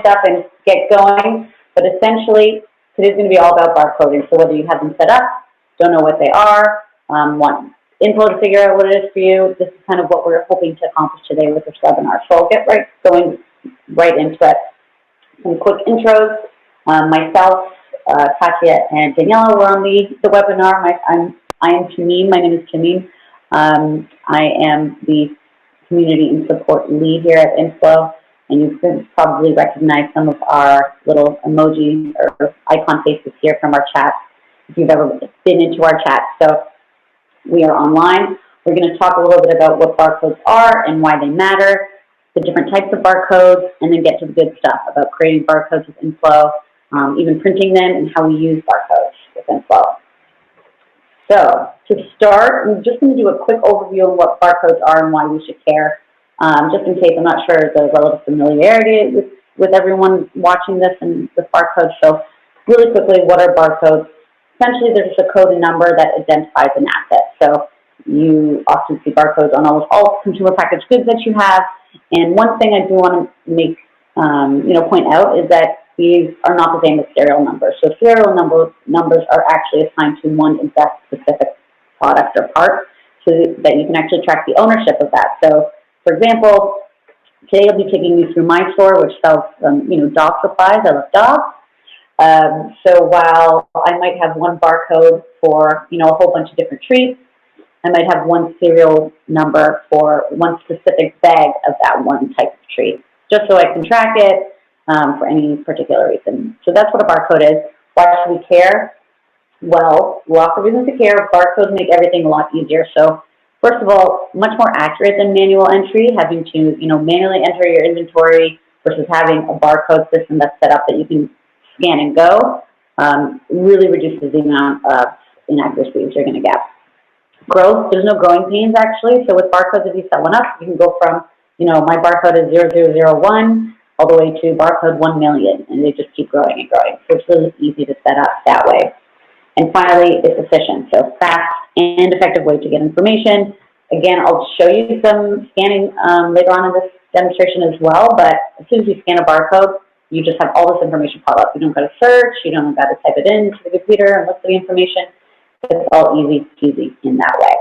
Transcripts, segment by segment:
stuff and get going. But essentially, today's going to be all about barcoding. So whether you have them set up, don't know what they are, want info to figure out what it is for you, this is kind of what we're hoping to accomplish today with this webinar. So I'll get going right into it. Some quick intros. Myself, Katia, and Daniela were on the webinar. I am Tameem. My name is Tameem. I am the community and support lead here at inFlow, and you can probably recognize some of our little emoji or icon faces here from our chat if you've ever been into our chat. So we are online. We're going to talk a little bit about what barcodes are and why they matter, the different types of barcodes, and then get to the good stuff about creating barcodes with inFlow, even printing them, and how we use barcodes with inFlow. So to start, I'm just going to do a quick overview of what barcodes are and why we should care, just in case I'm not sure the relative familiarity with everyone watching this and with barcodes. So really quickly, what are barcodes? Essentially, there's just a code and number that identifies an asset. So you often see barcodes on almost all consumer packaged goods that you have. And one thing I do want to make, point out is that these are not the same as serial numbers. So serial numbers are actually assigned to one exact specific product or part so that you can actually track the ownership of that. So, for example, today I'll be taking you through my store, which sells, dog supplies. I love dogs. So while I might have one barcode for, a whole bunch of different treats, I might have one serial number for one specific bag of that one type of treat, just so I can track it for any particular reason. So that's what a barcode is. Why should we care? Well, lots of reasons to care. Barcodes make everything a lot easier. So first of all, much more accurate than manual entry, having to, manually enter your inventory versus having a barcode system that's set up that you can scan and go, really reduces the amount of inaccuracies you're going to get. Growth, there's no growing pains actually. So with barcodes, if you set one up, you can go from, my barcode is 0001 all the way to barcode 1 million, and they just keep growing and growing. So it's really easy to set up that way. And finally, it's efficient. So fast and effective way to get information. Again, I'll show you some scanning later on in this demonstration as well, but as soon as you scan a barcode, you just have all this information pop up. You don't got to search, you don't got to type it into the computer and look for the information. It's all easy peasy in that way.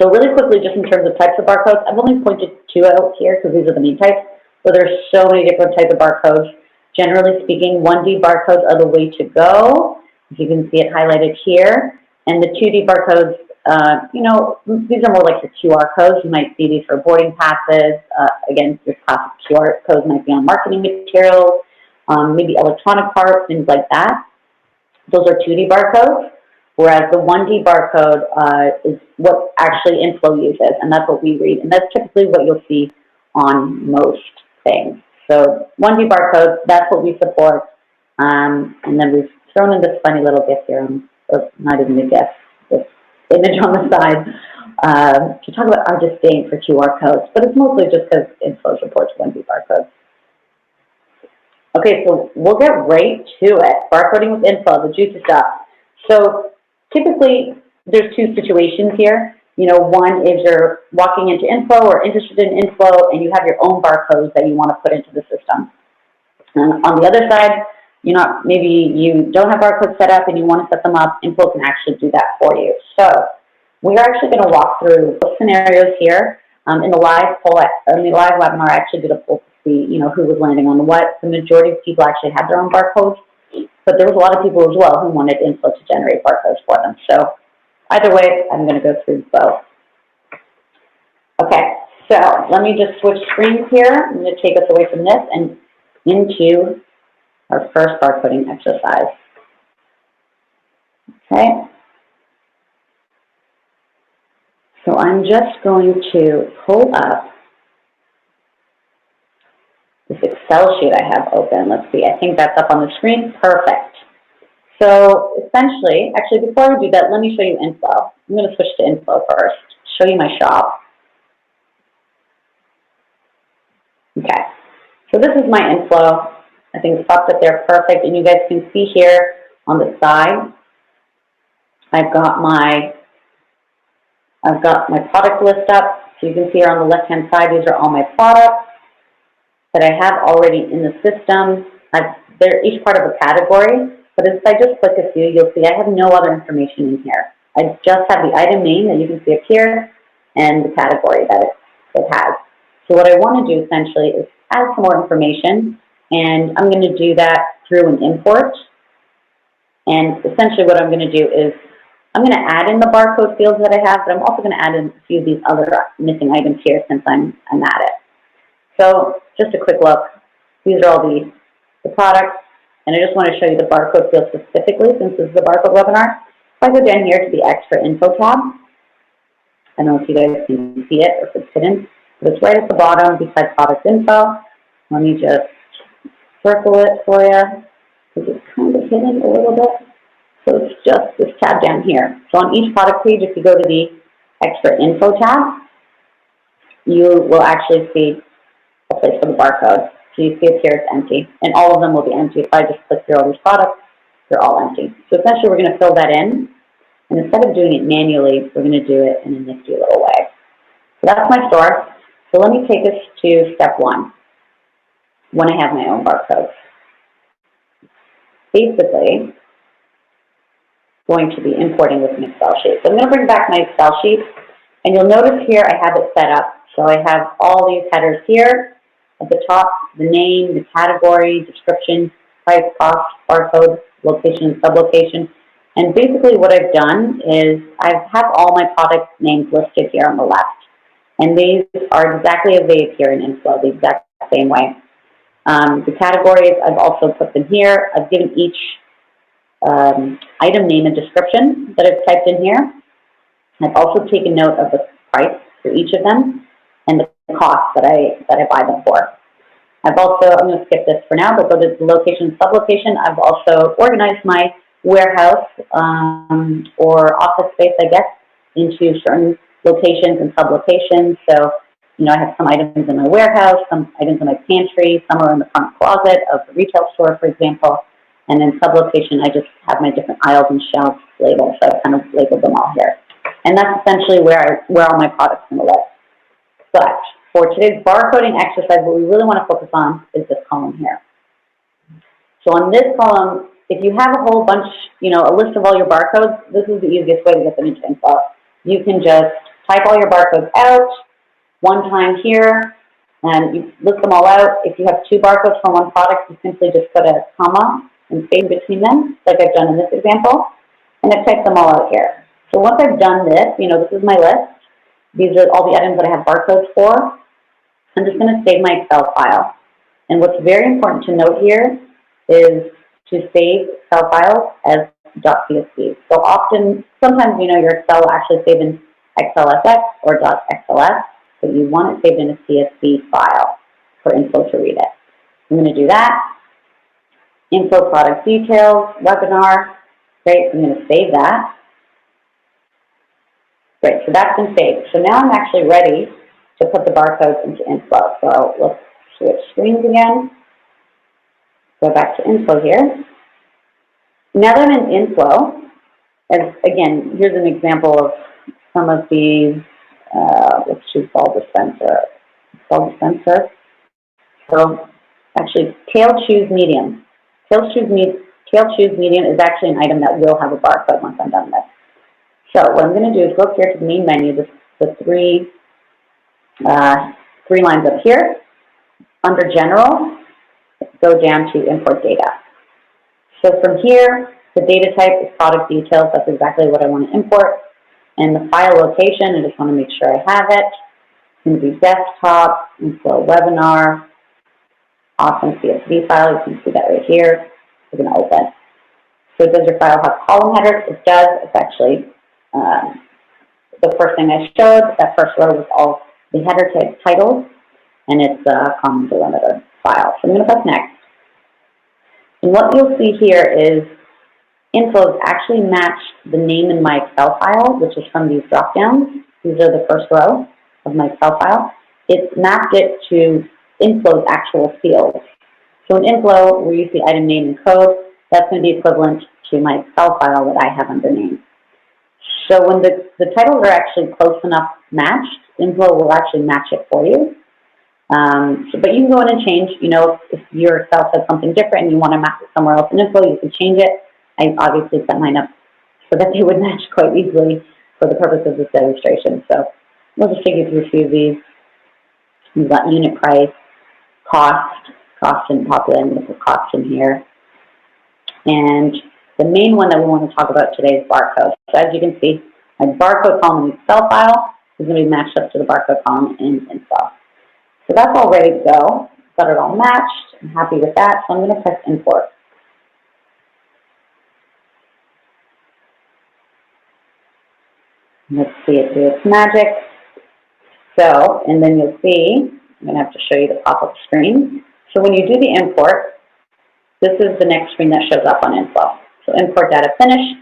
So really quickly, just in terms of types of barcodes, I've only pointed two out here because these are the main types, but there's so many different types of barcodes. Generally speaking, 1D barcodes are the way to go. If you can see it highlighted here. And the 2D barcodes, these are more like your QR codes. You might see these for boarding passes. Again, your classic QR codes might be on marketing materials, maybe electronic parts, things like that. Those are 2D barcodes, whereas the 1D barcode is what actually inFlow uses, and that's what we read. And that's typically what you'll see on most things. So 1D barcodes, that's what we support. And then we've thrown in this funny little GIF here, or not even a GIF, this image on the side, to talk about our disdain for QR codes, but it's mostly just because inFlow supports 1D barcodes. Okay, so we'll get right to it. Barcoding with inFlow, the juicy stuff. So typically, there's two situations here. One is you're walking into inFlow or interested in inFlow, and you have your own barcodes that you want to put into the system. And on the other side, maybe you don't have barcodes set up and you want to set them up. inFlow can actually do that for you. So we're actually going to walk through both scenarios here. In the live webinar, I actually did a poll to see, who was landing on what. The majority of people actually had their own barcodes, but there was a lot of people as well who wanted inFlow to generate barcodes for them. So either way, I'm going to go through both. Okay, so let me just switch screens here. I'm going to take us away from this and into our first barcoding exercise. Okay. So I'm just going to pull up this Excel sheet I have open. Let's see, I think that's up on the screen. Perfect. So essentially, actually before we do that, let me show you inFlow. I'm going to switch to inFlow first, show you my shop. Okay, so this is my inFlow. I think it's popped up there perfect, and you guys can see here on the side, I've got my product list up. So you can see here on the left-hand side, these are all my products. that I have already in the system. They're each part of a category, but if I just click a few, you'll see I have no other information in here. I just have the item name that you can see up here and the category that it has. So what I want to do essentially is add some more information, and I'm going to do that through an import. And essentially what I'm going to do is I'm going to add in the barcode fields that I have, but I'm also going to add in a few of these other missing items here since I'm at it. So just a quick look. These are all the products, and I just want to show you the barcode field specifically since this is a barcode webinar. If I go down here to the extra info tab, I don't know if you guys can see it or if it's hidden, but it's right at the bottom beside product info. Let me just circle it for you. It's kind of hidden a little bit. So it's just this tab down here. So on each product page, if you go to the extra info tab, you will actually see a place for the barcode. So you see it here, it's empty. And all of them will be empty. If I just click through all these products, they're all empty. So essentially we're going to fill that in. And instead of doing it manually, we're going to do it in a nifty little way. So that's my store. So let me take us to step one, when I have my own barcodes. Basically, going to be importing with an Excel sheet. So I'm going to bring back my Excel sheet, and you'll notice here I have it set up. So I have all these headers here. At the top, the name, the category, description, price, cost, barcode, location, and sublocation. And basically what I've done is I have all my product names listed here on the left. And these are exactly as they appear in inFlow, the exact same way. The categories, I've also put them here. I've given each item name and description that I've typed in here. I've also taken note of the price for each of them and the cost that I buy them for. I've also, I'm going to skip this for now, but go to the location, sublocation. I've also organized my warehouse or office space, I guess, into certain locations and sublocations. So, you know, I have some items in my warehouse, some items in my pantry, some are in the front closet of the retail store, for example. And then sublocation, I just have my different aisles and shelves labeled, so I've kind of labeled them all here. And that's essentially where all my products are going to live. But for today's barcoding exercise, what we really want to focus on is this column here. So on this column, if you have a whole bunch, you know, a list of all your barcodes, this is the easiest way to get them into inFlow. You can just type all your barcodes out one time here, and you list them all out. If you have two barcodes from one product, you simply just put a comma and space between them, like I've done in this example, and I've typed them all out here. So once I've done this, you know, this is my list. These are all the items that I have barcodes for. I'm just going to save my Excel file. And what's very important to note here is to save Excel files as .csv. So often, sometimes, you know, your Excel will actually save in XLSX or .xls, but you want it saved in a CSV file for inFlow to read it. I'm going to do that. inFlow product details, webinar. Great, I'm going to save that. Great, so that's been saved. So now I'm actually ready to put the barcodes into inFlow. So let's switch screens again. Go back to inFlow here. Now that I'm in inFlow, and again, here's an example of some of these, let's choose ball dispenser. Ball dispenser. So actually, tail choose medium. Tail choose medium is actually an item that will have a barcode once I'm done with. So what I'm going to do is go up here to the main menu, the three lines up here. Under General, go down to Import Data. So from here, the data type is product details. That's exactly what I want to import. And the file location, I just want to make sure I have it. It's going to be desktop, inFlow webinar, awesome CSV file. You can see that right here. We're going to open. So does your file have column headers? It does. It's actually the first thing I showed. That first row was all the header titles, and it's a common delimiter file. So I'm going to press next. And what you'll see here is inFlow has actually matched the name in my Excel file, which is from these drop-downs. These are the first row of my Excel file. It's mapped it to inFlow's actual fields. So in inFlow, where you see item name and code, that's going to be equivalent to my Excel file that I have under name. So when the titles are actually close enough matched, inFlow will actually match it for you. But you can go in and change, you know, if your cell says something different and you want to map it somewhere else in inFlow, you can change it. I obviously set mine up so that they would match quite easily for the purpose of this demonstration. So we'll just take you through a few of these. We've got unit price, cost didn't pop in, I'm going to put cost in here. And the main one that we want to talk about today is barcode. So as you can see, my barcode column in the Excel file is going to be matched up to the barcode column in inFlow. So that's all ready to go. Got it all matched. I'm happy with that. So I'm going to press import. Let's see it do its magic. So, and then you'll see, I'm going to have to show you the pop-up screen. So when you do the import, this is the next screen that shows up on inFlow. So import data finished.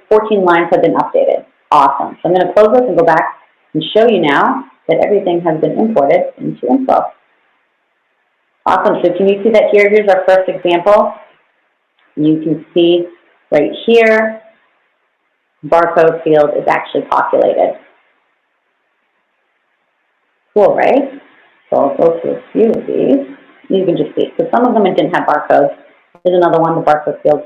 14 lines have been updated. Awesome. So I'm going to close this and go back and show you now that everything has been imported into inFlow. Awesome. So can you see that here? Here's our first example. You can see right here, barcode field is actually populated. Cool, right? So I'll go through a few of these. You can just see. So some of them it didn't have barcodes. There's another one, the barcode field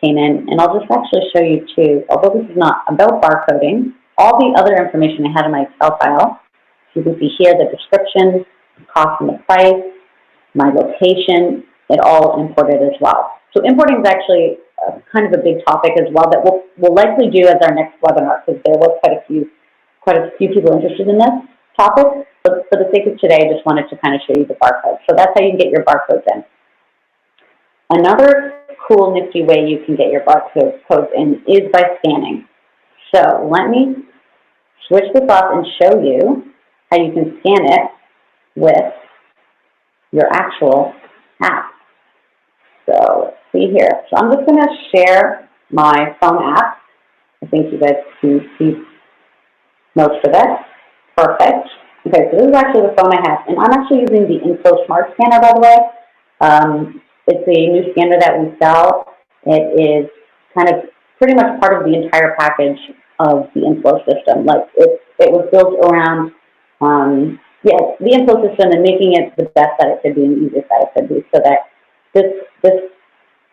came in. And I'll just actually show you too, although this is not about barcoding, all the other information I had in my Excel file. You can see here the description, the cost and the price, my location, it all imported as well. So importing is actually kind of a big topic as well that we'll likely do as our next webinar, because there was quite a few people interested in this topic. But for the sake of today, I just wanted to kind of show you the barcode. So that's how you can get your barcodes in. Another cool, nifty way you can get your barcodes in is by scanning. So let me switch this off and show you how you can scan it with your actual app. So let's see here. So I'm just going to share my phone app. I think you guys can see most of it. Perfect. Okay, so this is actually the phone I have, and I'm actually using the inFlow Smart Scanner, by the way. It's a new scanner that we sell. It is kind of pretty much part of the entire package of the inFlow system. Like it was built around, the inFlow system and making it the best that it could be and the easiest that it could be, so that this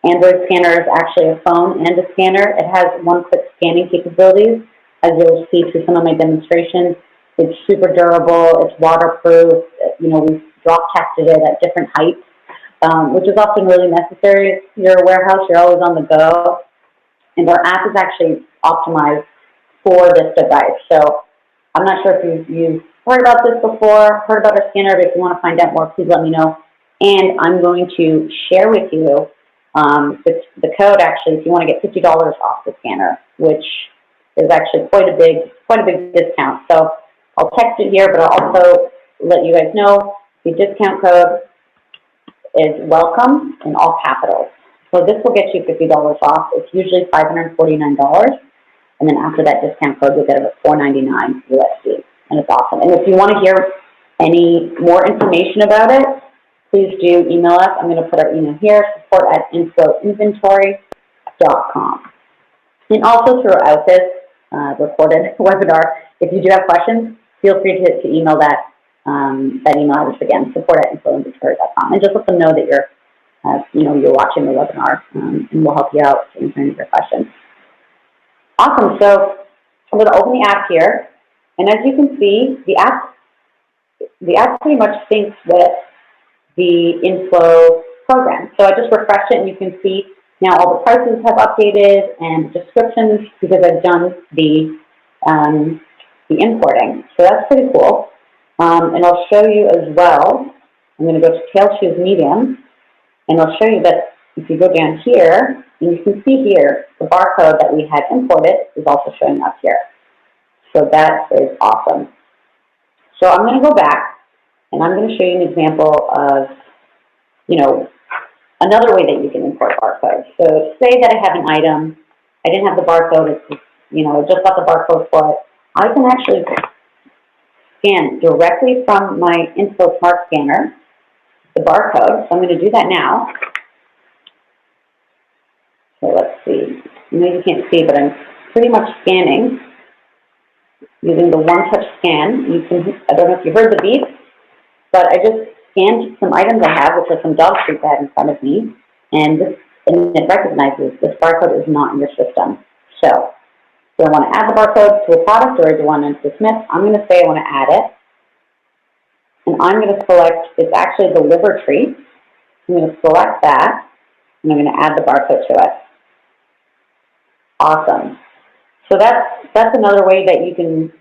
Android scanner is actually a phone and a scanner. It has one-click scanning capabilities, as you'll see through some of my demonstrations. It's super durable, it's waterproof, you know, we've drop tested it at different heights, which is often really necessary. If you're a warehouse, you're always on the go, and our app is actually optimized for this device. So I'm not sure if you've heard about this before, heard about our scanner, but if you want to find out more, please let me know. And I'm going to share with you the code, actually, if you want to get $50 off the scanner, which is actually quite a big discount. So I'll text it here, but I'll also let you guys know the discount code is welcome in all capitals. So this will get you $50 off. It's usually $549, and then after that discount code, you'll get it at $499 USD, and it's awesome. And if you want to hear any more information about it, please do email us. I'm going to put our email here, support@inflowinventory.com. And also throughout this recorded webinar, if you do have questions, feel free to email that email address again, support@inflowinventory.com, and just let them know that you're watching the webinar, and we'll help you out to answer any of your questions. Awesome. So I'm going to open the app here, and as you can see, the app pretty much syncs with the inFlow program. So I just refreshed it, and you can see now all the prices have updated and descriptions because I've done the importing. So that's pretty cool. And I'll show you as well. I'm going to go to Tail Choose Medium, and I'll show you that if you go down here, and you can see here, the barcode that we had imported is also showing up here. So that is awesome. So I'm going to go back, and I'm going to show you an example of, another way that you can import barcodes. So say that I have an item, I didn't have the barcode, I just got the barcode for it. I can actually scan directly from my inFlow Smart Scanner the barcode. So I'm going to do that now. So let's see. You can't see, but I'm pretty much scanning using the one-touch scan. I don't know if you heard the beep. but I just scanned some items I have, which are some dog treats I have in front of me, and it recognizes this barcode is not in your system. So, do I want to add the barcode to a product, or do I want to dismiss? I'm going to say I want to add it, and I'm going to select, it's actually the liver treat. I'm going to select that, and I'm going to add the barcode to it. Awesome. So that's another way that you can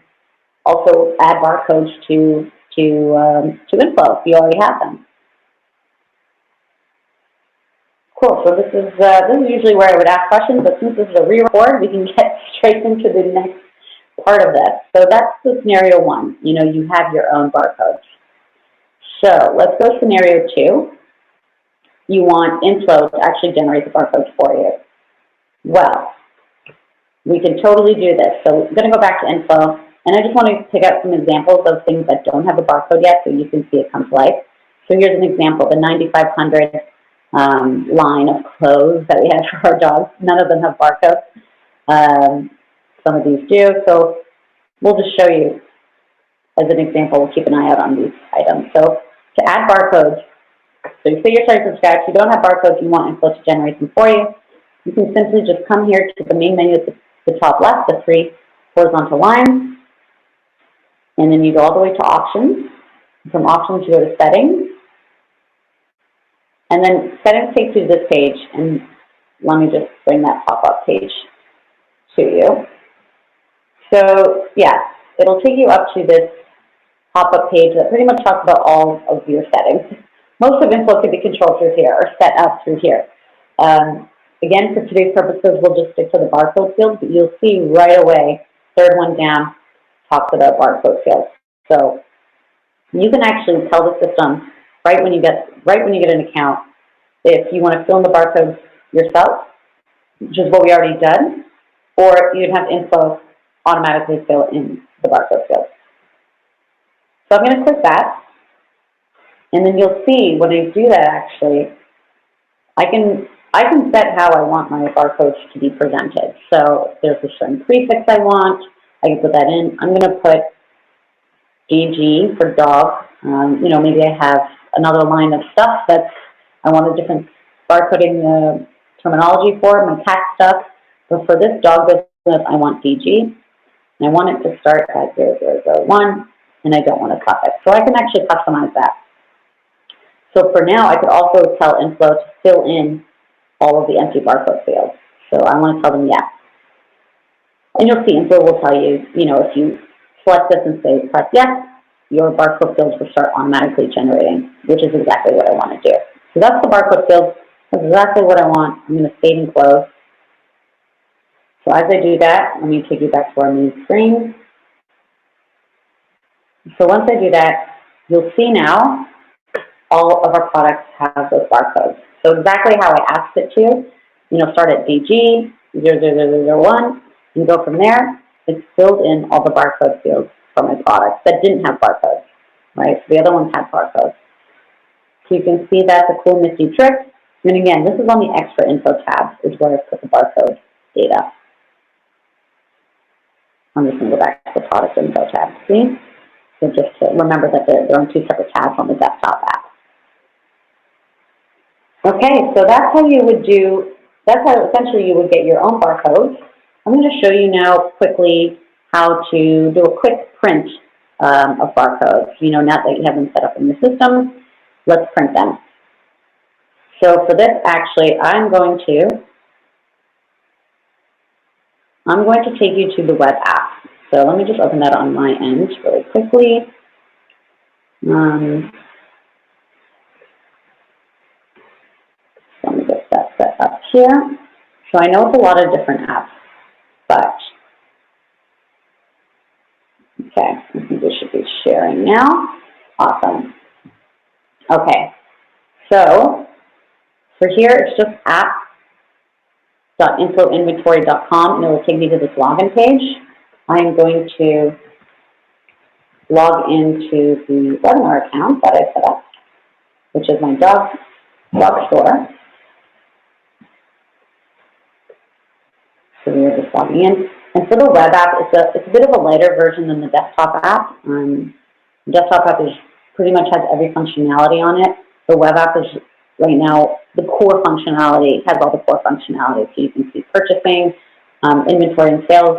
also add barcodes to inFlow if you already have them. Cool. So this is usually where I would ask questions, but since this is a re-record, we can get straight into the next part of this. So that's the scenario one. You know, you have your own barcodes. So let's go to scenario two. You want inFlow to actually generate the barcodes for you. Well, we can totally do this. So I'm going to go back to inFlow, and I just want to pick out some examples of things that don't have a barcode yet so you can see it come to life. So here's an example, the 9,500 line of clothes that we have for our dogs. None of them have barcodes. Some of these do. So we'll just show you as an example. We'll keep an eye out on these items. So to add barcodes, so you say you're starting from scratch, you don't have barcodes, you want inFlow to generate them for you. You can simply just come here to the main menu at the top left, the three horizontal lines, and then you go all the way to options. From options, you go to settings, and then settings takes you to this page, and let me just bring that pop-up page to you. So yeah, it'll take you up to this pop-up page that pretty much talks about all of your settings. Most of inFlow can be controlled through here or set up through here. Again, for today's purposes, we'll just stick to the barcode field, but you'll see right away, third one down, talks about barcode field. So you can actually tell the system right when you get an account if you want to fill in the barcodes yourself, which is what we already done, or you'd have inFlow automatically fill in the barcode field. So I'm going to click that, and then you'll see when I do that, actually, I can set how I want my barcodes to be presented. So if there's a certain prefix I want, I can put that in. I'm going to put DG for dog. You know, maybe I have another line of stuff that I want a different barcoding terminology for, my cat stuff. But for this dog business, I want DG. And I want it to start at 0001, and I don't want a suffix. So I can actually customize that. So for now, I could also tell inFlow to fill in all of the empty barcode fields. So I want to tell them yes. And you'll see inFlow will tell you, you know, if you select this and say press yes, your barcode fields will start automatically generating, which is exactly what I want to do. So that's the barcode fields. That's exactly what I want. I'm going to save and close. So as I do that, let me take you back to our main screen. So once I do that, you'll see now all of our products have those barcodes. So exactly how I asked it to, you know, start at DG 00001 and go from there. It's filled in all the barcode fields for my products that didn't have barcodes, right? So the other ones had barcodes. So you can see that's a cool nifty trick. And again, this is on the extra info tab is where I put the barcode data. I'm just going to go back to the product info tab, see? So just to remember that they're on two separate tabs on the desktop app. Okay, so that's how you would do, that's how essentially you would get your own barcodes. I'm going to show you now quickly how to do a quick print of barcodes. You know, now that you have them set up in the system, let's print them. So for this, actually, I'm going to take you to the web app. So let me just open that on my end really quickly. Let me get that set up here. So I know it's a lot of different apps, but okay, I think we should be sharing now. Awesome. Okay, so for here, it's just app.inflowinventory.com, and it will take me to this login page. I'm going to log into the webinar account that I set up, which is my dog store. So we are just logging in. And for the web app, it's a bit of a lighter version than the desktop app. The desktop app is pretty much has every functionality on it. The web app is right now, the core functionality, has all the core functionality. So you can see purchasing, inventory and sales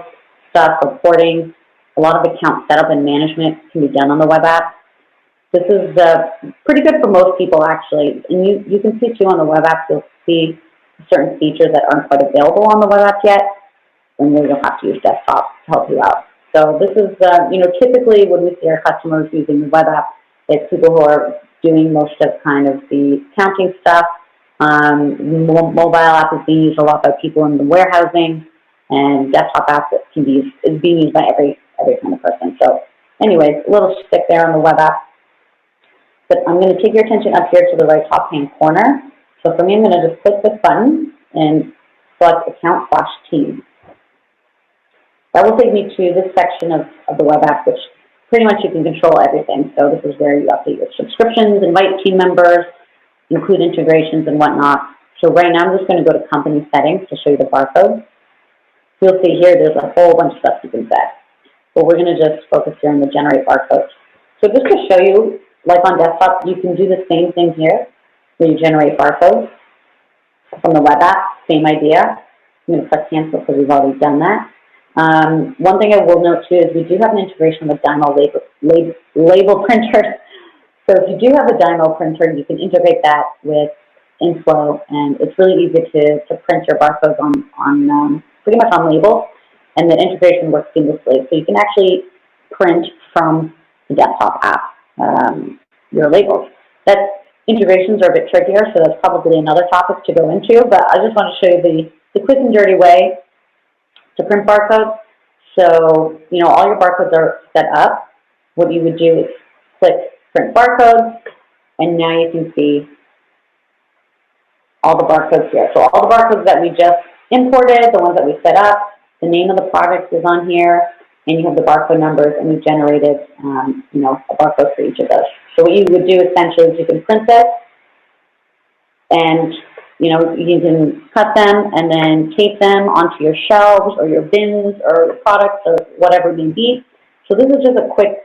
stuff, reporting. A lot of account setup and management can be done on the web app. This is pretty good for most people, actually. And you can see, too, on the web app, you'll see certain features that aren't quite available on the web app yet, and you'll have to use desktop to help you out. So this is, typically when we see our customers using the web app, it's people who are doing most of kind of the accounting stuff. Mobile app is being used a lot by people in the warehousing, and desktop app is being used by every kind of person. So anyways, a little stick there on the web app. But I'm going to take your attention up here to the right top-hand corner. So for me, I'm going to just click this button and select Account/Team. That will take me to this section of the web app, which pretty much you can control everything. So this is where you update your subscriptions, invite team members, include integrations and whatnot. So right now, I'm just going to go to Company Settings to show you the barcodes. You'll see here there's a whole bunch of stuff you can set. But we're going to just focus here on the Generate Barcodes. So just to show you, like on desktop, you can do the same thing here, where you generate barcodes from the web app, same idea. I'm going to press cancel because we've already done that. One thing I will note too is we do have an integration with Dymo label printers. So if you do have a Dymo printer, you can integrate that with inFlow, and it's really easy to print your barcodes on pretty much on labels, and the integration works seamlessly. So you can actually print from the desktop app your labels. That integrations are a bit trickier, so that's probably another topic to go into, but I just want to show you the quick and dirty way to print barcodes. So, all your barcodes are set up. What you would do is click Print Barcodes, and now you can see all the barcodes here. So all the barcodes that we just imported, the ones that we set up, the name of the product is on here, and you have the barcode numbers, and we generated, a barcode for each of those. So what you would do essentially is you can print this, and you can cut them and then tape them onto your shelves or your bins or products or whatever it may be. So this is just a quick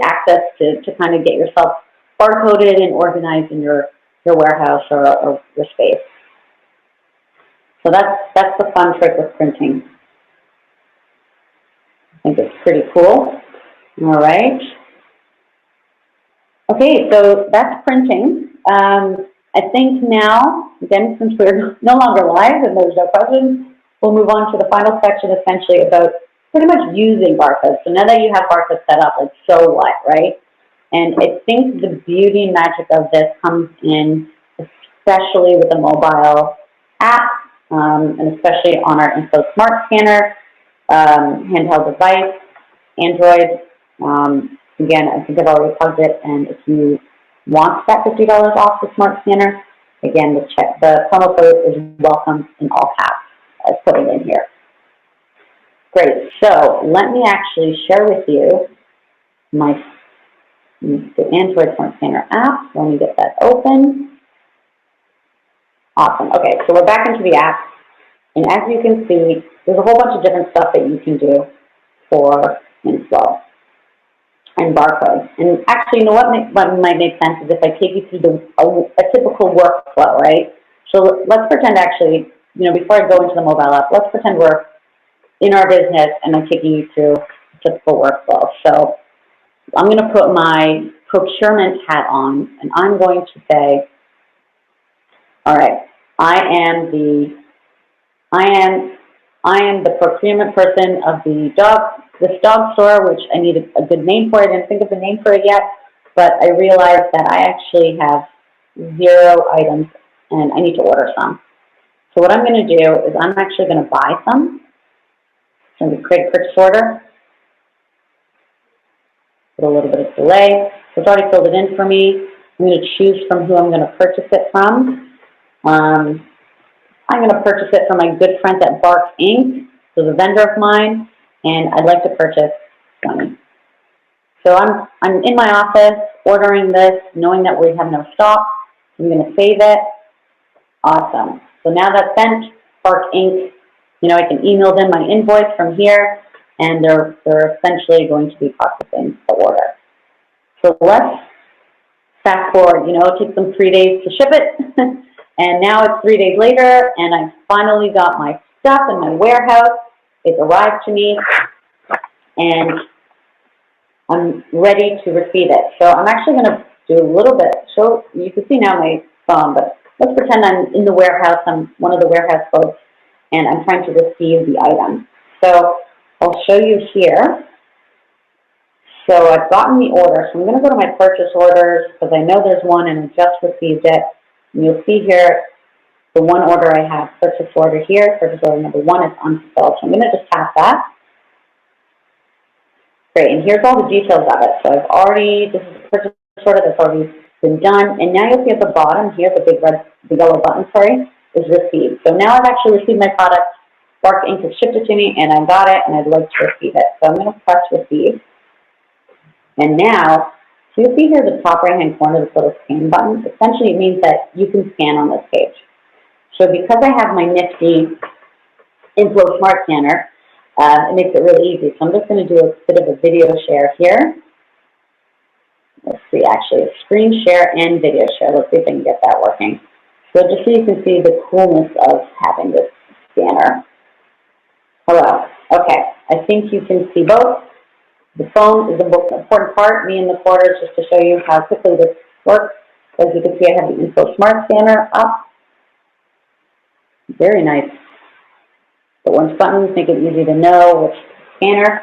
access to kind of get yourself barcoded and organized in your warehouse or your space. So that's the fun trick with printing. I think it's pretty cool. All right. Okay, so that's printing. I think now, again, since we're no longer live and there's no questions, we'll move on to the final section, essentially about pretty much using barcodes. So now that you have barcodes set up, like, so what, right? And I think the beauty and magic of this comes in, especially with the mobile app, and especially on our inFlow Smart Scanner, handheld device, Android. Again, I think I've already plugged it, and if you want that $50 off the Smart Scanner, again, the promo code is welcome in all caps. I've put it in here. Great. So let me actually share with you the Android Smart Scanner app. Let me get that open. Awesome. Okay, so we're back into the app, and as you can see, there's a whole bunch of different stuff that you can do for inFlow and barcodes. And actually, what might make sense is if I take you through a typical workflow, right? So let's pretend actually, before I go into the mobile app, let's pretend we're in our business and I'm taking you through a typical workflow. So I'm going to put my procurement hat on, and I'm going to say, all right, I am the procurement person of this dog store, which I need a good name for it. I didn't think of a name for it yet, but I realized that I actually have 0 items and I need to order some. So what I'm going to do is I'm actually going to buy some. So I'm going to create a purchase order. With a little bit of delay. So it's already filled it in for me. I'm going to choose from who I'm going to purchase it from. I'm going to purchase it from my good friends at Bark Inc., so the vendor of mine, and I'd like to purchase 20. So I'm in my office ordering this, knowing that we have no stock. I'm going to save it. Awesome. So now that's sent, Bark Inc., I can email them my invoice from here, and they're essentially going to be processing the order. So let's Fast forward, you know, it takes them 3 days to ship it, and now it's 3 days later, and I finally got my stuff in my warehouse. It's arrived to me, and I'm ready to receive it. So I'm actually going to do a little bit. So you can see now my phone, but let's pretend I'm in the warehouse. I'm one of the warehouse folks, and I'm trying to receive the item. So I'll show you here. So I've gotten the order. So I'm going to go to my purchase orders because I know there's one and I just received it. And you'll see here the one order I have, purchase order here, purchase order number 1 is unfulfilled. So I'm going to just tap that. Great, and here's all the details of it. So I've already, this is a purchase order that's already been done. And now you'll see at the bottom here, the big red, the yellow button, sorry, is received. So now I've actually received my product. Bark Inc. has shipped it to me, and I got it, and I'd like to receive it. So I'm going to press receive. And now, so you'll see here the top right-hand corner, this little scan button. Essentially, it means that you can scan on this page. So because I have my nifty inFlow Smart Scanner, it makes it really easy. So I'm just going to do a bit of a video share here. Let's see, actually, a screen share and video share. Let's see if I can get that working. So just so you can see the coolness of having this scanner. Hello. Okay, I think you can see both. The phone is the most important part. Me in the quarters, just to show you how quickly this works. As you can see, I have the inFlow Smart Scanner up. Very nice. The orange buttons make it easy to know which scanner.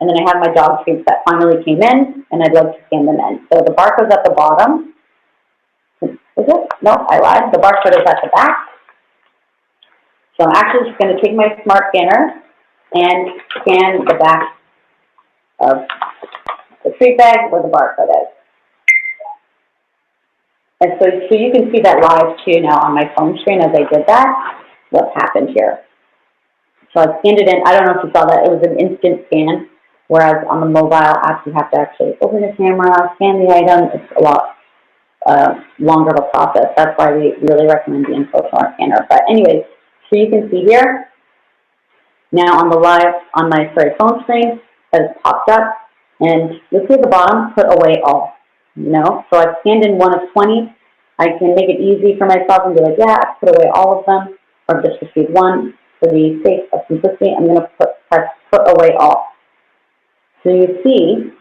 And then I have my dog treats that finally came in, and I'd like to scan them in. So the barcode's at the bottom. Is it? No, I lied. The barcode is at the back. So I'm actually just going to take my smart scanner and scan the back of the treat bag where the barcode is. And so you can see that live too now on my phone screen as I did that, what happened here. So I scanned it in. I don't know if you saw that. It was an instant scan, whereas on the mobile app, you have to actually open the camera, scan the item. It's a lot longer of a process. That's why we really recommend the inFlow Smart Scanner. But anyways, so you can see here, now on the live, on my phone screen, that has popped up, and you'll see at the bottom, put away all. You know, so I've scanned in 1 of 20. I can make it easy for myself and be like, yeah, I put away all of them, or just receive 1. For the sake of simplicity, I'm going to press put away all. So you see,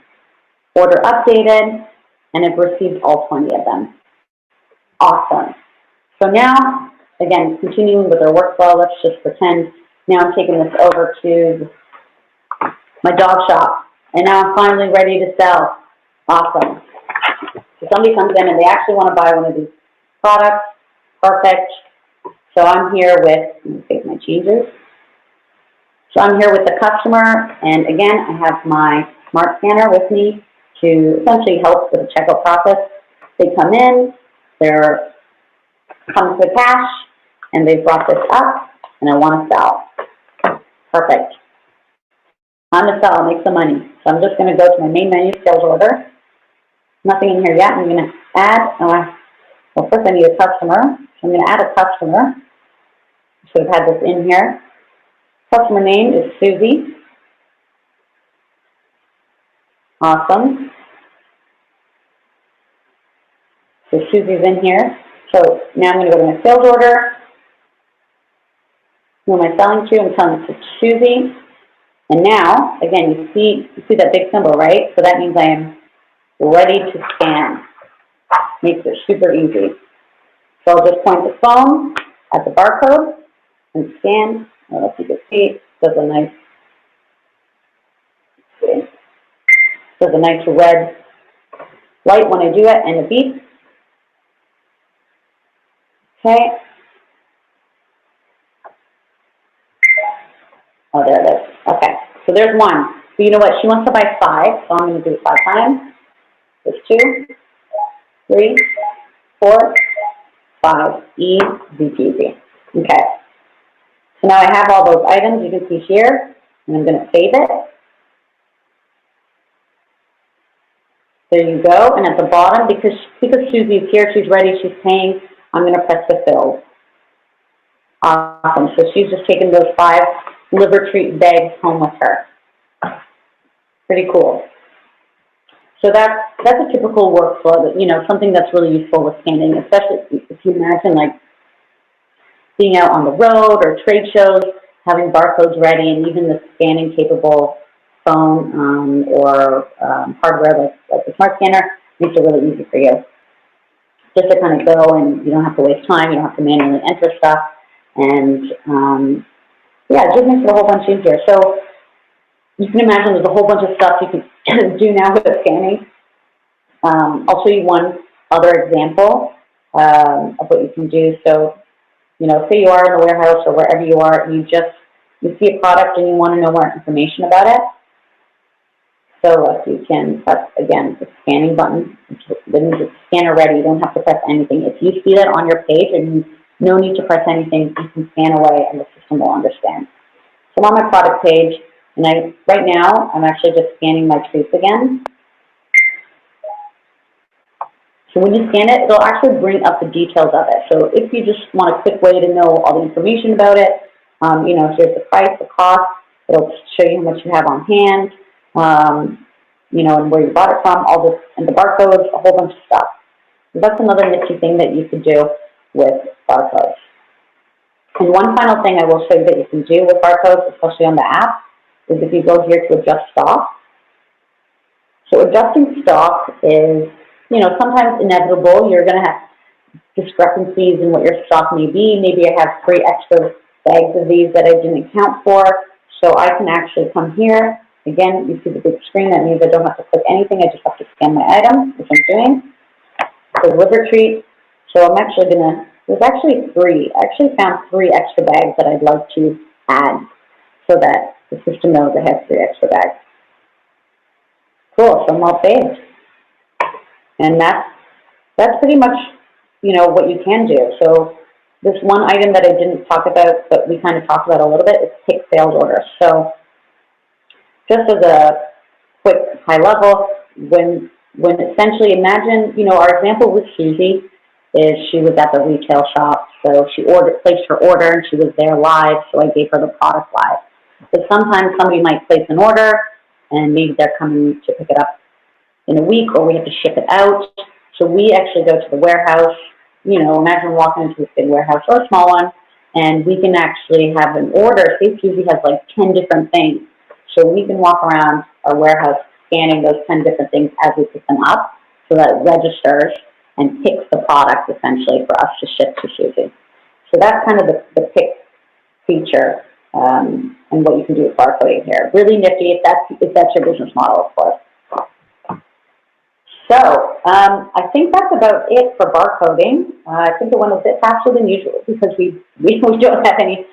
order updated, and I've received all 20 of them. Awesome. So now, again, continuing with our workflow, let's just pretend now I'm taking this over to my dog shop, and now I'm finally ready to sell. Awesome. So somebody comes in and they actually want to buy one of these products. Perfect. So I'm here with, let me save my changes. So I'm here with the customer, and again, I have my smart scanner with me to essentially help with the checkout process. They come in, they're comes the cash, and they've brought this up, and I want to sell. Perfect. I'm going to sell, make some money. So I'm just going to go to my main menu, sales order. Nothing in here yet. I'm going to add, well, first I need a customer. So I'm going to add a customer. I should have had this in here. Customer name is Susie. Awesome. So Susie's in here. So now I'm going to go to my sales order. Who am I selling to? I'm selling to Susie. And now, again, you see that big symbol, right? So that means I am ready to scan. Makes it super easy. So I'll just point the phone at the barcode and scan. I don't know if you can see, does a nice red light when I do it, and a beep. Okay. Oh, there it is. Okay. So there's 1. So you know what? She wants to buy 5, so I'm going to do it 5 times. There's 2, 3, 4, 5. Easy peasy. Okay. So now I have all those items you can see here, and I'm going to save it. There you go. And at the bottom, because Susie's here, she's ready, she's paying, I'm going to press fulfill. Awesome. So she's just taken those 5 liver treat bags home with her. Pretty cool. So that's a typical workflow that, something that's really useful with scanning, especially if you imagine like being out on the road or trade shows, having barcodes ready, and even the scanning capable phone or hardware like the smart scanner makes it really easy for you. Just to kind of go, and you don't have to waste time, you don't have to manually enter stuff, and yeah, it just makes it a whole bunch easier. So you can imagine there's a whole bunch of stuff you can do now with scanning. I'll show you one other example of what you can do. So, say you are in a warehouse or wherever you are, and you see a product and you want to know more information about it. So you can press, again, the scanning button. Then the scanner ready. You don't have to press anything. If you see that on your page and no need to press anything, you can scan away and the system will understand. So I'm on my product page, and right now I'm actually just scanning my treats again. So when you scan it, it'll actually bring up the details of it. So if you just want a quick way to know all the information about it, here's the price, the cost. It'll show you how much you have on hand, and where you bought it from, all this, and the barcodes, a whole bunch of stuff. So that's another nifty thing that you could do with barcodes. And one final thing I will show you that you can do with barcodes, especially on the app, is if you go here to adjust stock. So adjusting stock is, sometimes inevitable. You're going to have discrepancies in what your stock may be. Maybe I have 3 extra bags of these that I didn't account for. So I can actually come here. Again, you see the big screen. That means I don't have to click anything. I just have to scan my item, which I'm doing. So liver treat. So I'm actually going to, there's actually 3. I actually found 3 extra bags that I'd like to add so that the system knows I have 3 extra bags. Cool, so I'm all saved. And that's pretty much, what you can do. So this one item that I didn't talk about, but we kind of talked about a little bit, is take sales orders. So just as a quick high level, when essentially imagine, our example with Susie is she was at the retail shop, so she placed her order and she was there live, so I gave her the product live. But sometimes somebody might place an order and maybe they're coming to pick it up in a week, or we have to ship it out. So we actually go to the warehouse, imagine walking into a big warehouse or a small one, and we can actually have an order. Say Susie has like 10 different things. So we can walk around our warehouse scanning those 10 different things as we pick them up, so that it registers and picks the product essentially for us to ship to Susie. So that's kind of the pick feature and what you can do with barcoding here. Really nifty if that's your business model, of course. So I think that's about it for barcoding. I think it went a bit faster than usual because we don't have any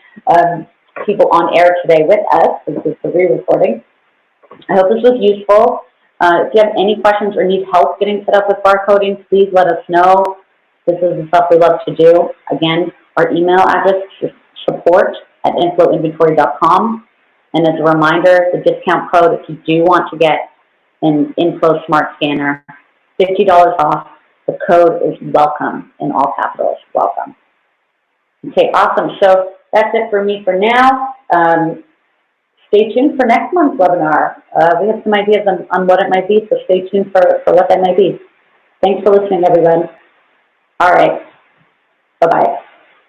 people on air today with us. This is the re-recording. I hope this was useful. If you have any questions or need help getting set up with barcoding, please let us know. This is the stuff we love to do. Again, our email address is support@inflowinventory.com. And as a reminder, the discount code, if you do want to get an inFlow Smart Scanner, $50 off. The code is WELCOME in all capitals, WELCOME. Okay, awesome. So that's it for me for now. Stay tuned for next month's webinar. We have some ideas on what it might be, so stay tuned for what that might be. Thanks for listening, everyone. All right. Bye-bye.